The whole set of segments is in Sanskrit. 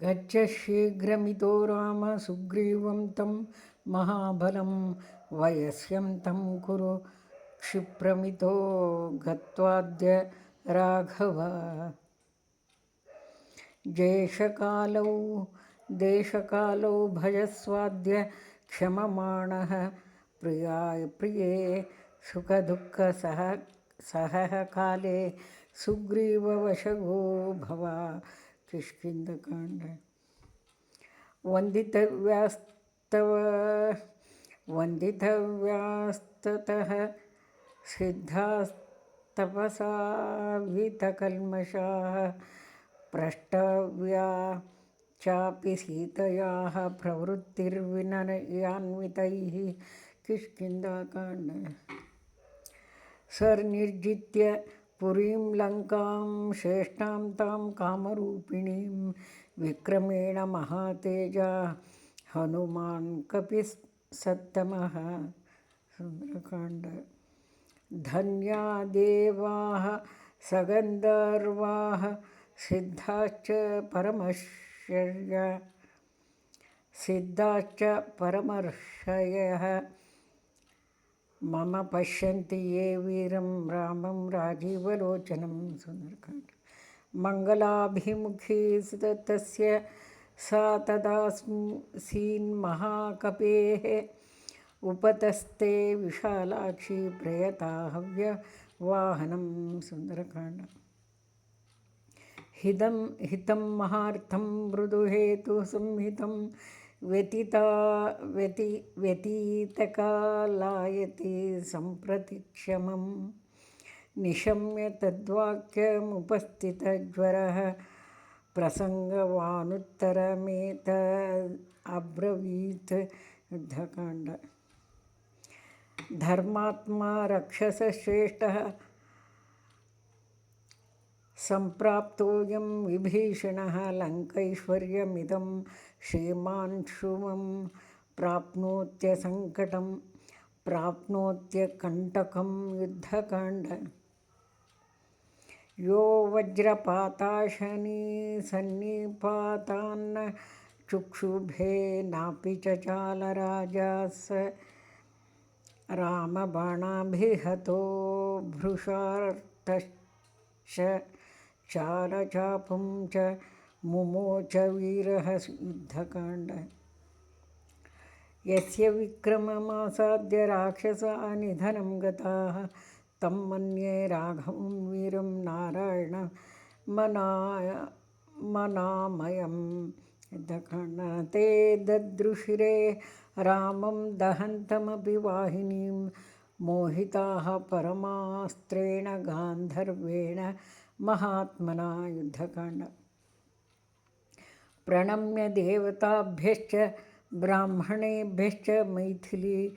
गच्छ शीघ्रमितो राम सुग्रीवं तं महाबलं वयस्यं तं कुरु क्षिप्रमितो गत्वाद्य राघव देशकालौ भजस्वाद्य क्षममाणः प्रिये सुखदुःखसहः काले सुग्रीववशगो भव। किष्किन्धकाण्ड। वन्दितव्यास्ततः सिद्धास्तपसा वितकल्मषाः प्रष्टव्या चापि सीतयाः प्रवृत्तिर्विनयान्वितैः। किष्किन्धाकाण्ड। निर्जित्य पुरीं लङ्कां श्रेष्ठां तां कामरूपिणीं विक्रमेण महातेजा हनुमान् कपिसत्तमः। सुन्दरकाण्ड। धन्या देवाः सगन्धर्वाः सिद्धाश्च परमर्षयः मम पश्यन्ति ये वीरं रामं राजीवलोचनं। सुन्दरकाण्ड। मङ्गलाभिमुखी तस्य सा तदासीन्महाकपेः उपतस्ते विशालाक्षी प्रयता हव्यवाहनं। सुन्दरकाण्ड। हितं महार्थं मृदुहेतुसंहितं व्यतीतकालायति सम्प्रतिक्षमं निशम्य तद्वाक्यमुपस्थितज्वरः प्रसङ्गवानुत्तरमेतदब्रवीत्। युद्धकाण्ड। धर्मात्मा राक्षसश्रेष्ठः सम्प्राप्तोऽयं विभीषणः लङ्कैश्वर्यमिदं श्रीमान् शुभं प्राप्नोत्यकण्टकं। युद्धकाण्ड। यो वज्रपाताशनिसन्निपातान् चुक्षुभे नापि चचालराजा स रामबाणाभिहतो भृशार्तश्च चालचापं च मुमोच वीरः। युद्धकाण्ड। यस्य विक्रममासाद्य राक्षसाः निधनं गताः तं मन्ये राघवं वीरं नारायणमनामयम्। युद्धकाण्ड। ते ददृशिरे रामं दहन्तमपि वाहिनीं मोहिताः परमास्त्रेण गान्धर्वेण महात्मना। युद्धकाण्ड। प्रणम्य देवताभ्यश्च ब्राह्मणेभ्यश्च मैथिली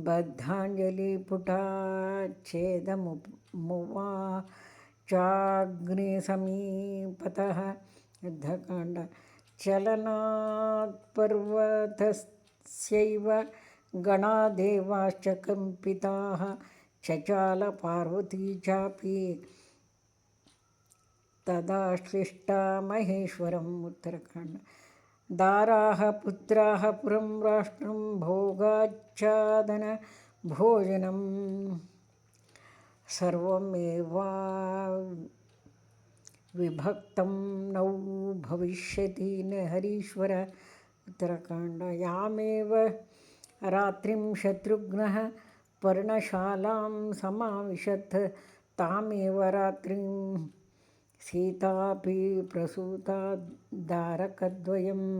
बद्धाञ्जलिपुटा चेदमुवाचाग्निसमीपतः। युद्धकाण्ड। चलनात्पर्वतस्यैव गणा देवाश्च कम्पिताः चचाल पार्वती चापि तदाश्लिष्टा महेश्वरम्। उत्तरकाण्ड। दाराः पुत्राः पुरं राष्ट्रं भोगाच्छादन भोजनं सर्वमेवाविभक्तं नौ भविष्यति न हरीश्वर। उत्तरकाण्ड। यामेव रात्रिं शत्रुघ्नः पर्णशालां समाविशत् तामेव रात्रिं सीतापि प्रसूता द्वारकद्वयम्।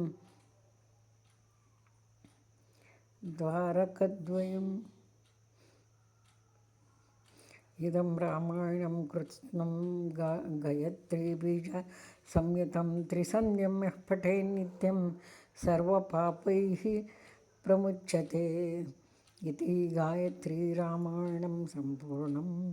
इदं रामायणं कृत्स्नं गायत्रीबीज संयुतं त्रिसन्ध्यं यः पठेत् नित्यं सर्वपापैः प्रमुच्यते। इति गायत्री रामायणं सम्पूर्णम्।